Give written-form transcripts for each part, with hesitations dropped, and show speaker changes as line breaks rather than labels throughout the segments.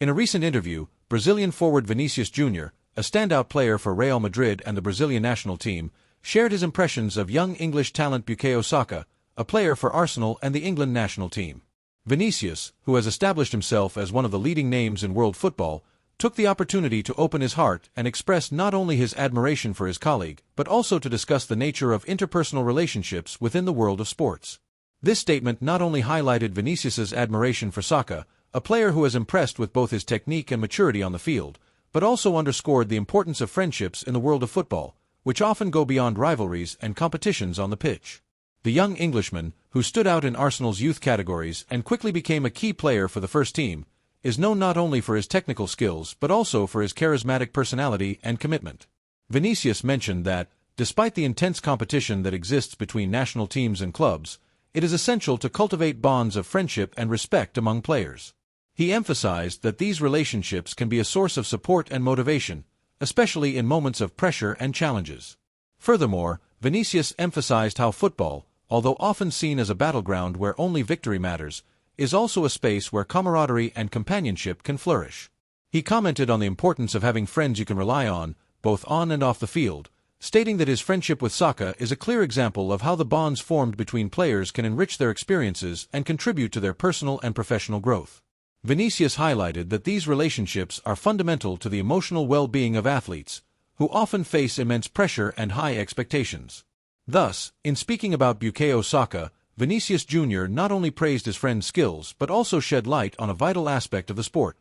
In a recent interview, Brazilian forward Vinícius Júnior, a standout player for Real Madrid and the Brazilian national team, shared his impressions of young English talent Bukayo Saka, a player for Arsenal and the England national team. Vinícius, who has established himself as one of the leading names in world football, took the opportunity to open his heart and express not only his admiration for his colleague, but also to discuss the nature of interpersonal relationships within the world of sports. This statement not only highlighted Vinícius's admiration for Saka, a player who has impressed with both his technique and maturity on the field, but also underscored the importance of friendships in the world of football, which often go beyond rivalries and competitions on the pitch. The young Englishman, who stood out in Arsenal's youth categories and quickly became a key player for the first team, is known not only for his technical skills but also for his charismatic personality and commitment. Vinícius mentioned that, despite the intense competition that exists between national teams and clubs, it is essential to cultivate bonds of friendship and respect among players. He emphasized that these relationships can be a source of support and motivation, especially in moments of pressure and challenges. Furthermore, Vinícius emphasized how football, although often seen as a battleground where only victory matters, is also a space where camaraderie and companionship can flourish. He commented on the importance of having friends you can rely on, both on and off the field, stating that his friendship with Saka is a clear example of how the bonds formed between players can enrich their experiences and contribute to their personal and professional growth. Vinícius highlighted that these relationships are fundamental to the emotional well-being of athletes, who often face immense pressure and high expectations. Thus, in speaking about Bukayo Saka, Vinícius Júnior not only praised his friend's skills but also shed light on a vital aspect of the sport,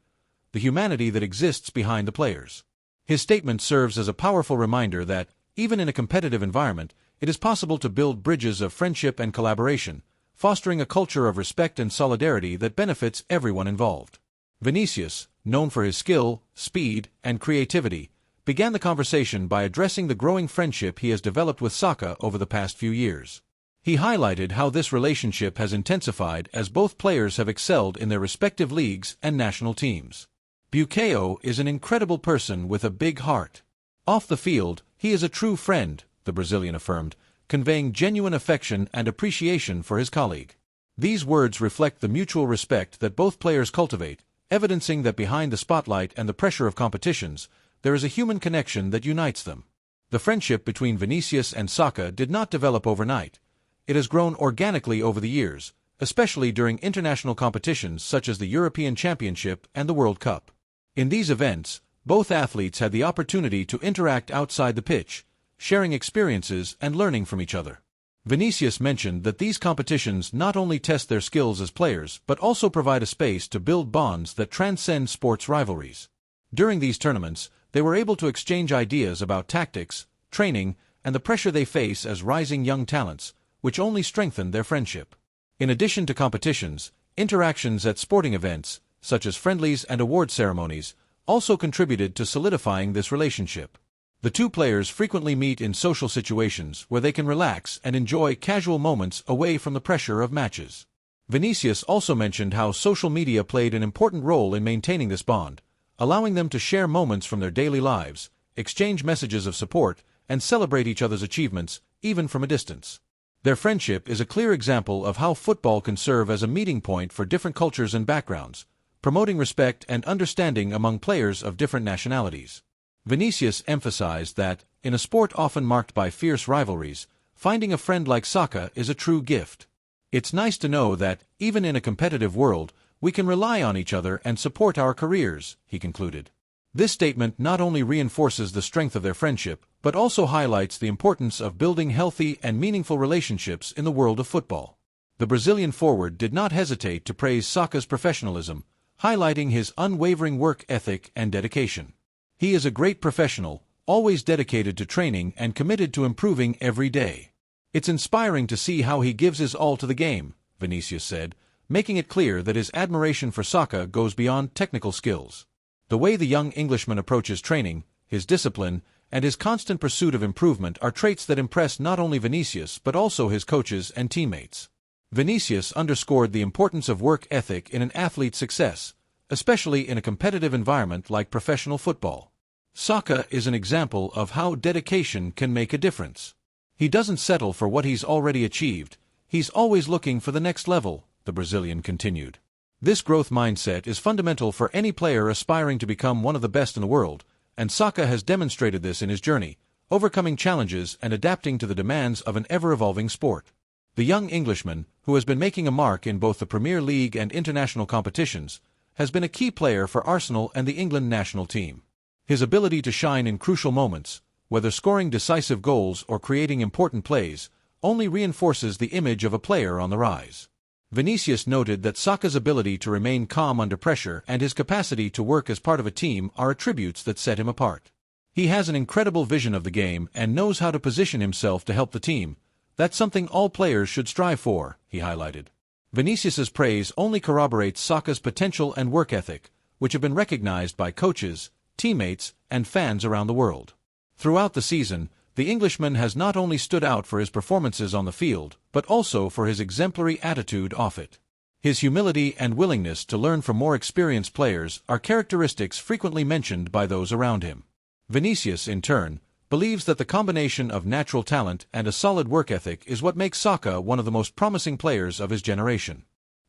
the humanity that exists behind the players. His statement serves as a powerful reminder that, even in a competitive environment, it is possible to build bridges of friendship and collaboration, fostering a culture of respect and solidarity that benefits everyone involved. Vinícius, known for his skill, speed, and creativity, began the conversation by addressing the growing friendship he has developed with Saka over the past few years. He highlighted how this relationship has intensified as both players have excelled in their respective leagues and national teams. Bukayo is an incredible person with a big heart. Off the field, he is a true friend, the Brazilian affirmed, conveying genuine affection and appreciation for his colleague. These words reflect the mutual respect that both players cultivate, evidencing that behind the spotlight and the pressure of competitions, there is a human connection that unites them. The friendship between Vinícius and Saka did not develop overnight. It has grown organically over the years, especially during international competitions such as the European Championship and the World Cup. In these events, both athletes had the opportunity to interact outside the pitch, sharing experiences and learning from each other. Vinícius mentioned that these competitions not only test their skills as players but also provide a space to build bonds that transcend sports rivalries. During these tournaments, they were able to exchange ideas about tactics, training, and the pressure they face as rising young talents, which only strengthened their friendship. In addition to competitions, interactions at sporting events, such as friendlies and award ceremonies, also contributed to solidifying this relationship. The two players frequently meet in social situations where they can relax and enjoy casual moments away from the pressure of matches. Vinícius also mentioned how social media played an important role in maintaining this bond, allowing them to share moments from their daily lives, exchange messages of support, and celebrate each other's achievements, even from a distance. Their friendship is a clear example of how football can serve as a meeting point for different cultures and backgrounds, promoting respect and understanding among players of different nationalities. Vinícius emphasized that, in a sport often marked by fierce rivalries, finding a friend like Saka is a true gift. It's nice to know that, even in a competitive world, we can rely on each other and support our careers, he concluded. This statement not only reinforces the strength of their friendship, but also highlights the importance of building healthy and meaningful relationships in the world of football. The Brazilian forward did not hesitate to praise Saka's professionalism, highlighting his unwavering work ethic and dedication. He is a great professional, always dedicated to training and committed to improving every day. It's inspiring to see how he gives his all to the game, Vinícius said, making it clear that his admiration for Saka goes beyond technical skills. The way the young Englishman approaches training, his discipline, and his constant pursuit of improvement are traits that impress not only Vinícius but also his coaches and teammates. Vinícius underscored the importance of work ethic in an athlete's success, especially in a competitive environment like professional football. Saka is an example of how dedication can make a difference. He doesn't settle for what he's already achieved, he's always looking for the next level, the Brazilian continued. This growth mindset is fundamental for any player aspiring to become one of the best in the world, and Saka has demonstrated this in his journey, overcoming challenges and adapting to the demands of an ever-evolving sport. The young Englishman, who has been making a mark in both the Premier League and international competitions, has been a key player for Arsenal and the England national team. His ability to shine in crucial moments, whether scoring decisive goals or creating important plays, only reinforces the image of a player on the rise. Vinícius noted that Saka's ability to remain calm under pressure and his capacity to work as part of a team are attributes that set him apart. He has an incredible vision of the game and knows how to position himself to help the team. That's something all players should strive for, he highlighted. Vinícius's praise only corroborates Saka's potential and work ethic, which have been recognized by coaches, teammates, and fans around the world. Throughout the season, the Englishman has not only stood out for his performances on the field, but also for his exemplary attitude off it. His humility and willingness to learn from more experienced players are characteristics frequently mentioned by those around him. Vinícius, in turn, believes that the combination of natural talent and a solid work ethic is what makes Saka one of the most promising players of his generation.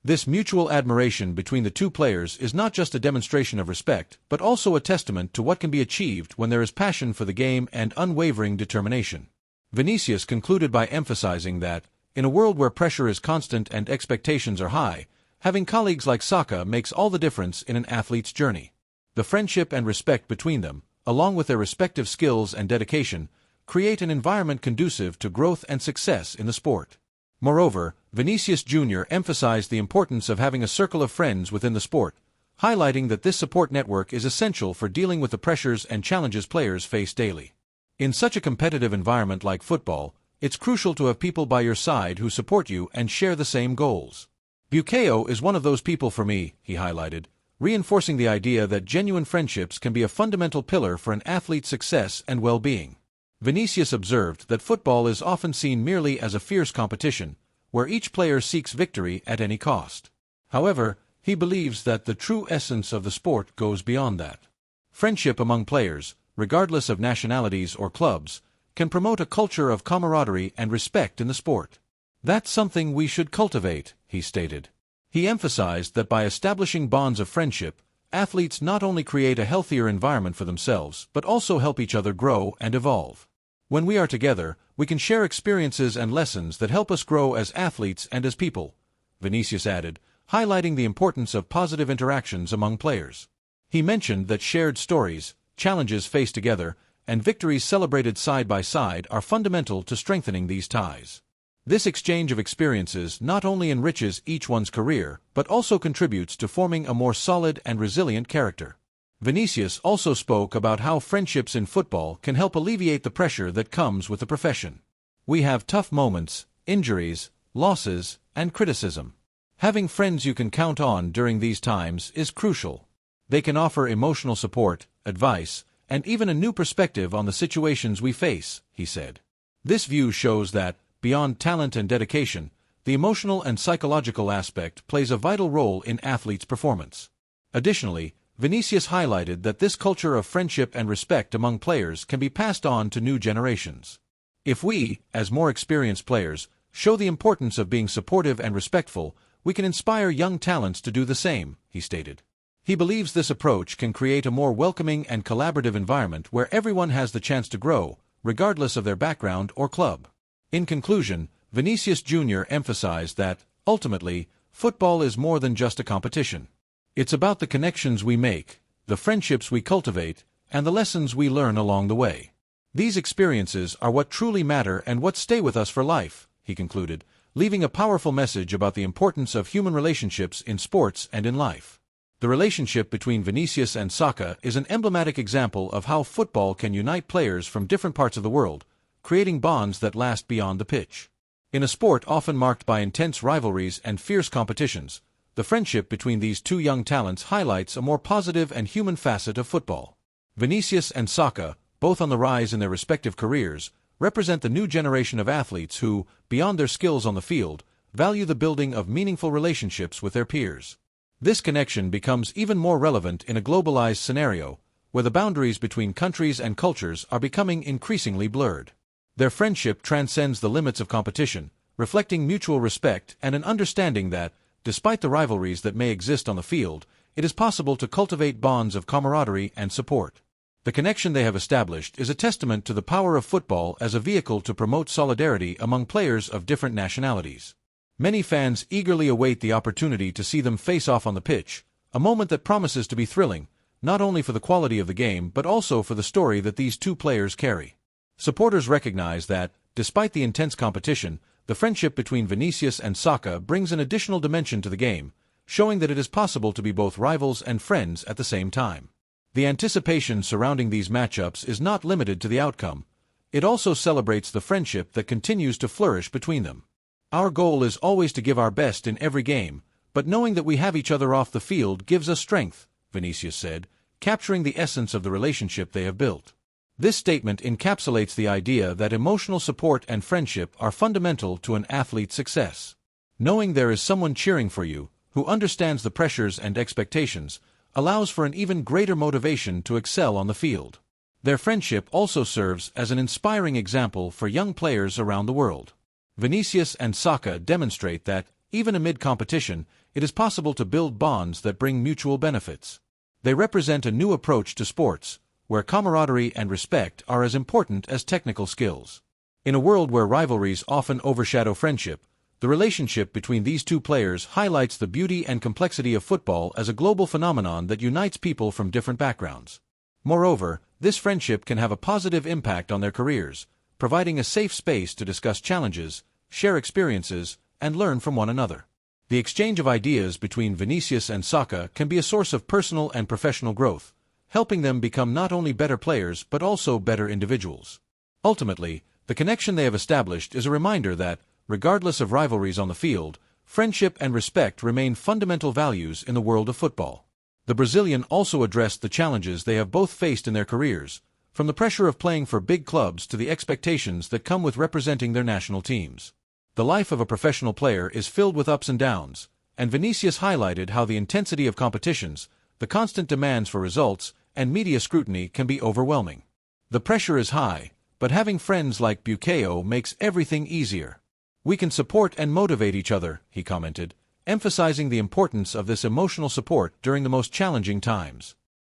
This mutual admiration between the two players is not just a demonstration of respect, but also a testament to what can be achieved when there is passion for the game and unwavering determination. Vinícius concluded by emphasizing that, in a world where pressure is constant and expectations are high, having colleagues like Saka makes all the difference in an athlete's journey. The friendship and respect between them, along with their respective skills and dedication, create an environment conducive to growth and success in the sport. Moreover, Vinícius Júnior emphasized the importance of having a circle of friends within the sport, highlighting that this support network is essential for dealing with the pressures and challenges players face daily. In such a competitive environment like football, it's crucial to have people by your side who support you and share the same goals. Bukayo is one of those people for me, he highlighted, reinforcing the idea that genuine friendships can be a fundamental pillar for an athlete's success and well-being. Vinícius observed that football is often seen merely as a fierce competition, where each player seeks victory at any cost. However, he believes that the true essence of the sport goes beyond that. Friendship among players, regardless of nationalities or clubs, can promote a culture of camaraderie and respect in the sport. That's something we should cultivate, he stated. He emphasized that by establishing bonds of friendship, athletes not only create a healthier environment for themselves, but also help each other grow and evolve. When we are together, we can share experiences and lessons that help us grow as athletes and as people, Vinícius added, highlighting the importance of positive interactions among players. He mentioned that shared stories, challenges faced together, and victories celebrated side by side are fundamental to strengthening these ties. This exchange of experiences not only enriches each one's career, but also contributes to forming a more solid and resilient character. Vinícius also spoke about how friendships in football can help alleviate the pressure that comes with the profession. We have tough moments, injuries, losses, and criticism. Having friends you can count on during these times is crucial. They can offer emotional support, advice, and even a new perspective on the situations we face, he said. This view shows that, beyond talent and dedication, the emotional and psychological aspect plays a vital role in athletes' performance. Additionally, Vinícius highlighted that this culture of friendship and respect among players can be passed on to new generations. If we, as more experienced players, show the importance of being supportive and respectful, we can inspire young talents to do the same, he stated. He believes this approach can create a more welcoming and collaborative environment where everyone has the chance to grow, regardless of their background or club. In conclusion, Vinícius Júnior emphasized that, ultimately, football is more than just a competition. It's about the connections we make, the friendships we cultivate, and the lessons we learn along the way. These experiences are what truly matter and what stay with us for life, he concluded, leaving a powerful message about the importance of human relationships in sports and in life. The relationship between Vinícius and Saka is an emblematic example of how football can unite players from different parts of the world, creating bonds that last beyond the pitch. In a sport often marked by intense rivalries and fierce competitions, the friendship between these two young talents highlights a more positive and human facet of football. Vinícius and Saka, both on the rise in their respective careers, represent the new generation of athletes who, beyond their skills on the field, value the building of meaningful relationships with their peers. This connection becomes even more relevant in a globalized scenario, where the boundaries between countries and cultures are becoming increasingly blurred. Their friendship transcends the limits of competition, reflecting mutual respect and an understanding that, despite the rivalries that may exist on the field, it is possible to cultivate bonds of camaraderie and support. The connection they have established is a testament to the power of football as a vehicle to promote solidarity among players of different nationalities. Many fans eagerly await the opportunity to see them face off on the pitch, a moment that promises to be thrilling, not only for the quality of the game but also for the story that these two players carry. Supporters recognize that, despite the intense competition, the friendship between Vinícius and Saka brings an additional dimension to the game, showing that it is possible to be both rivals and friends at the same time. The anticipation surrounding these matchups is not limited to the outcome. It also celebrates the friendship that continues to flourish between them. Our goal is always to give our best in every game, but knowing that we have each other off the field gives us strength, Vinícius said, capturing the essence of the relationship they have built. This statement encapsulates the idea that emotional support and friendship are fundamental to an athlete's success. Knowing there is someone cheering for you, who understands the pressures and expectations, allows for an even greater motivation to excel on the field. Their friendship also serves as an inspiring example for young players around the world. Vinícius and Saka demonstrate that, even amid competition, it is possible to build bonds that bring mutual benefits. They represent a new approach to sports, where camaraderie and respect are as important as technical skills. In a world where rivalries often overshadow friendship, the relationship between these two players highlights the beauty and complexity of football as a global phenomenon that unites people from different backgrounds. Moreover, this friendship can have a positive impact on their careers, providing a safe space to discuss challenges, share experiences, and learn from one another. The exchange of ideas between Vinícius and Saka can be a source of personal and professional growth, helping them become not only better players but also better individuals. Ultimately, the connection they have established is a reminder that, regardless of rivalries on the field, friendship and respect remain fundamental values in the world of football. The Brazilian also addressed the challenges they have both faced in their careers, from the pressure of playing for big clubs to the expectations that come with representing their national teams. The life of a professional player is filled with ups and downs, and Vinícius highlighted how the intensity of competitions, the constant demands for results, and media scrutiny can be overwhelming. The pressure is high, but having friends like Bukayo makes everything easier. We can support and motivate each other, he commented, emphasizing the importance of this emotional support during the most challenging times.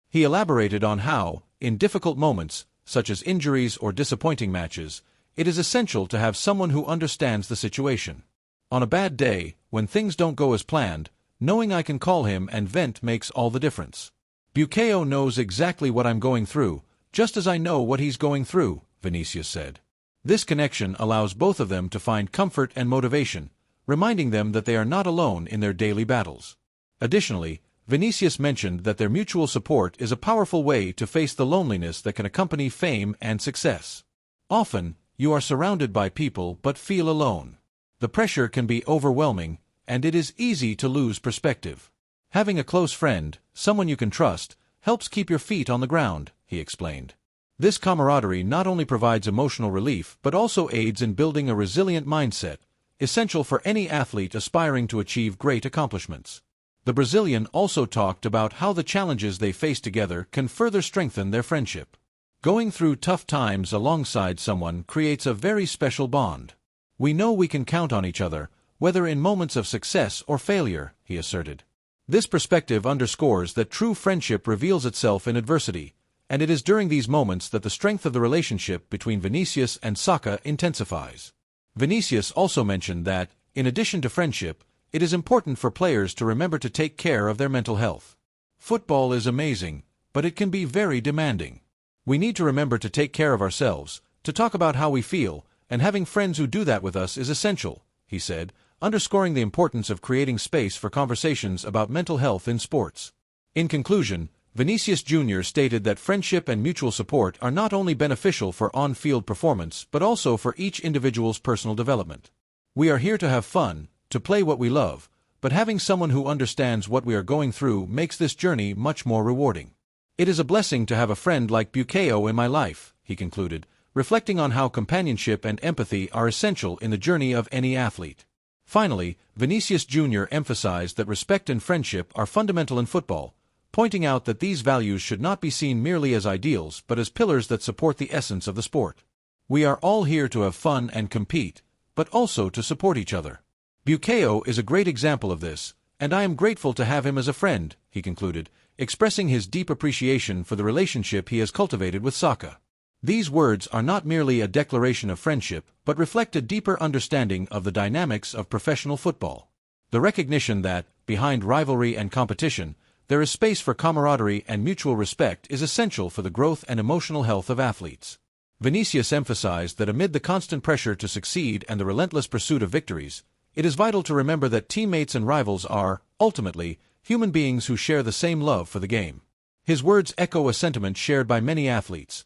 He elaborated on how, in difficult moments, such as injuries or disappointing matches, it is essential to have someone who understands the situation. On a bad day, when things don't go as planned, knowing I can call him and vent makes all the difference. Bukayo knows exactly what I'm going through, just as I know what he's going through, Vinícius said. This connection allows both of them to find comfort and motivation, reminding them that they are not alone in their daily battles. Additionally, Vinícius mentioned that their mutual support is a powerful way to face the loneliness that can accompany fame and success. Often, you are surrounded by people but feel alone. The pressure can be overwhelming, and it is easy to lose perspective. Having a close friend, someone you can trust, helps keep your feet on the ground, he explained. This camaraderie not only provides emotional relief but also aids in building a resilient mindset, essential for any athlete aspiring to achieve great accomplishments. The Brazilian also talked about how the challenges they face together can further strengthen their friendship. Going through tough times alongside someone creates a very special bond. We know we can count on each other, whether in moments of success or failure, he asserted. This perspective underscores that true friendship reveals itself in adversity, and it is during these moments that the strength of the relationship between Vinícius and Saka intensifies. Vinícius also mentioned that, in addition to friendship, it is important for players to remember to take care of their mental health. Football is amazing, but it can be very demanding. We need to remember to take care of ourselves, to talk about how we feel, and having friends who do that with us is essential, he said, underscoring the importance of creating space for conversations about mental health in sports. In conclusion, Vinícius Júnior stated that friendship and mutual support are not only beneficial for on-field performance but also for each individual's personal development. We are here to have fun, to play what we love, but having someone who understands what we are going through makes this journey much more rewarding. It is a blessing to have a friend like Bukayo in my life, he concluded, reflecting on how companionship and empathy are essential in the journey of any athlete. Finally, Vinícius Júnior emphasized that respect and friendship are fundamental in football, pointing out that these values should not be seen merely as ideals but as pillars that support the essence of the sport. We are all here to have fun and compete, but also to support each other. Bukayo is a great example of this, and I am grateful to have him as a friend," he concluded, expressing his deep appreciation for the relationship he has cultivated with Saka. These words are not merely a declaration of friendship, but reflect a deeper understanding of the dynamics of professional football. The recognition that, behind rivalry and competition, there is space for camaraderie and mutual respect is essential for the growth and emotional health of athletes. Vinícius emphasized that amid the constant pressure to succeed and the relentless pursuit of victories, it is vital to remember that teammates and rivals are, ultimately, human beings who share the same love for the game. His words echo a sentiment shared by many athletes: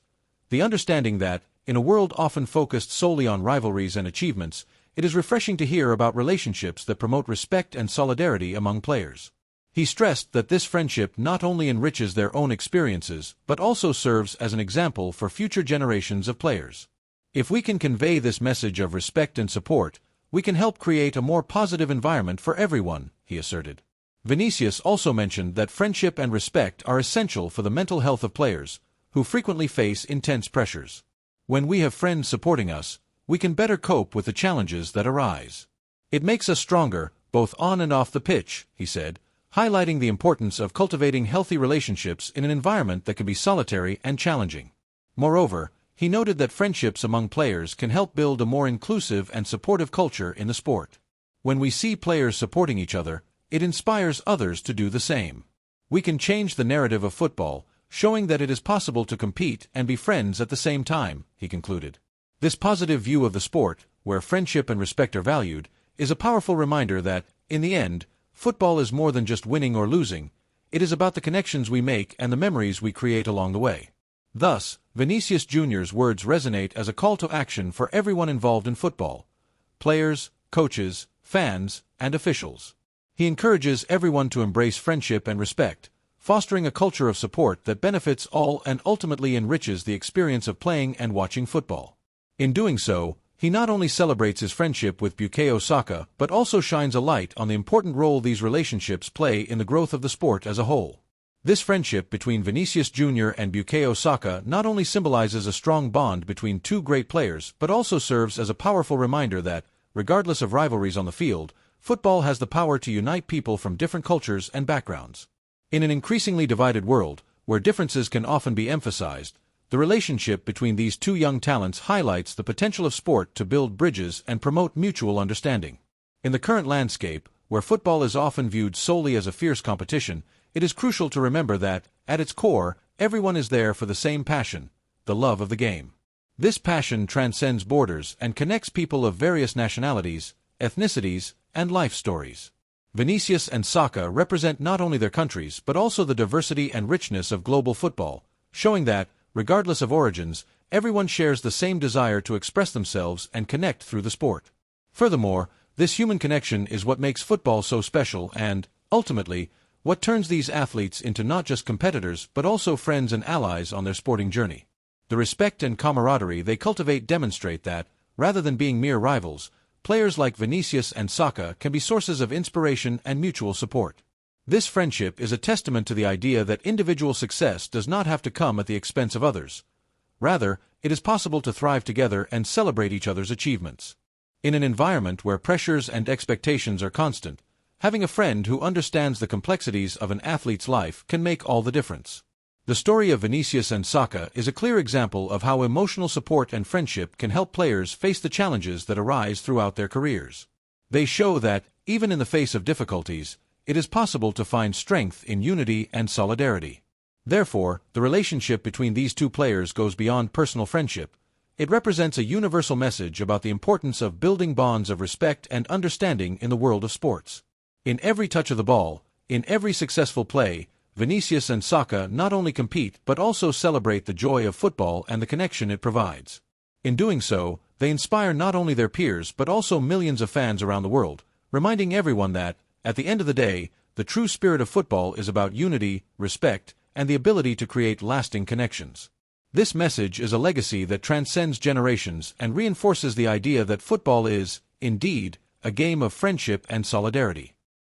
the understanding that, in a world often focused solely on rivalries and achievements, it is refreshing to hear about relationships that promote respect and solidarity among players. He stressed that this friendship not only enriches their own experiences, but also serves as an example for future generations of players. If we can convey this message of respect and support, we can help create a more positive environment for everyone, he asserted. Vinícius also mentioned that friendship and respect are essential for the mental health of players, who frequently face intense pressures. When we have friends supporting us, we can better cope with the challenges that arise. It makes us stronger, both on and off the pitch, he said, highlighting the importance of cultivating healthy relationships in an environment that can be solitary and challenging. Moreover, he noted that friendships among players can help build a more inclusive and supportive culture in the sport. When we see players supporting each other, it inspires others to do the same. We can change the narrative of football, showing that it is possible to compete and be friends at the same time, he concluded. This positive view of the sport, where friendship and respect are valued, is a powerful reminder that, in the end, football is more than just winning or losing. It is about the connections we make and the memories we create along the way. Thus, Vinícius Júnior's words resonate as a call to action for everyone involved in football: players, coaches, fans, and officials. He encourages everyone to embrace friendship and respect, fostering a culture of support that benefits all and ultimately enriches the experience of playing and watching football. In doing so, he not only celebrates his friendship with Bukayo Saka but also shines a light on the important role these relationships play in the growth of the sport as a whole. This friendship between Vinícius Júnior and Bukayo Saka not only symbolizes a strong bond between two great players but also serves as a powerful reminder that, regardless of rivalries on the field, football has the power to unite people from different cultures and backgrounds. In an increasingly divided world, where differences can often be emphasized, the relationship between these two young talents highlights the potential of sport to build bridges and promote mutual understanding. In the current landscape, where football is often viewed solely as a fierce competition, it is crucial to remember that, at its core, everyone is there for the same passion: the love of the game. This passion transcends borders and connects people of various nationalities, ethnicities, and life stories. Vinícius and Saka represent not only their countries but also the diversity and richness of global football, showing that, regardless of origins, everyone shares the same desire to express themselves and connect through the sport. Furthermore, this human connection is what makes football so special and, ultimately, what turns these athletes into not just competitors but also friends and allies on their sporting journey. The respect and camaraderie they cultivate demonstrate that, rather than being mere rivals, players like Vinícius and Saka can be sources of inspiration and mutual support. This friendship is a testament to the idea that individual success does not have to come at the expense of others. Rather, it is possible to thrive together and celebrate each other's achievements. In an environment where pressures and expectations are constant, having a friend who understands the complexities of an athlete's life can make all the difference. The story of Vinícius and Saka is a clear example of how emotional support and friendship can help players face the challenges that arise throughout their careers. They show that, even in the face of difficulties, it is possible to find strength in unity and solidarity. Therefore, the relationship between these two players goes beyond personal friendship. It represents a universal message about the importance of building bonds of respect and understanding in the world of sports. In every touch of the ball, in every successful play, Vinícius and Saka not only compete but also celebrate the joy of football and the connection it provides. In doing so, they inspire not only their peers but also millions of fans around the world, reminding everyone that, at the end of the day, the true spirit of football is about unity, respect, and the ability to create lasting connections. This message is a legacy that transcends generations and reinforces the idea that football is, indeed, a game of friendship and solidarity.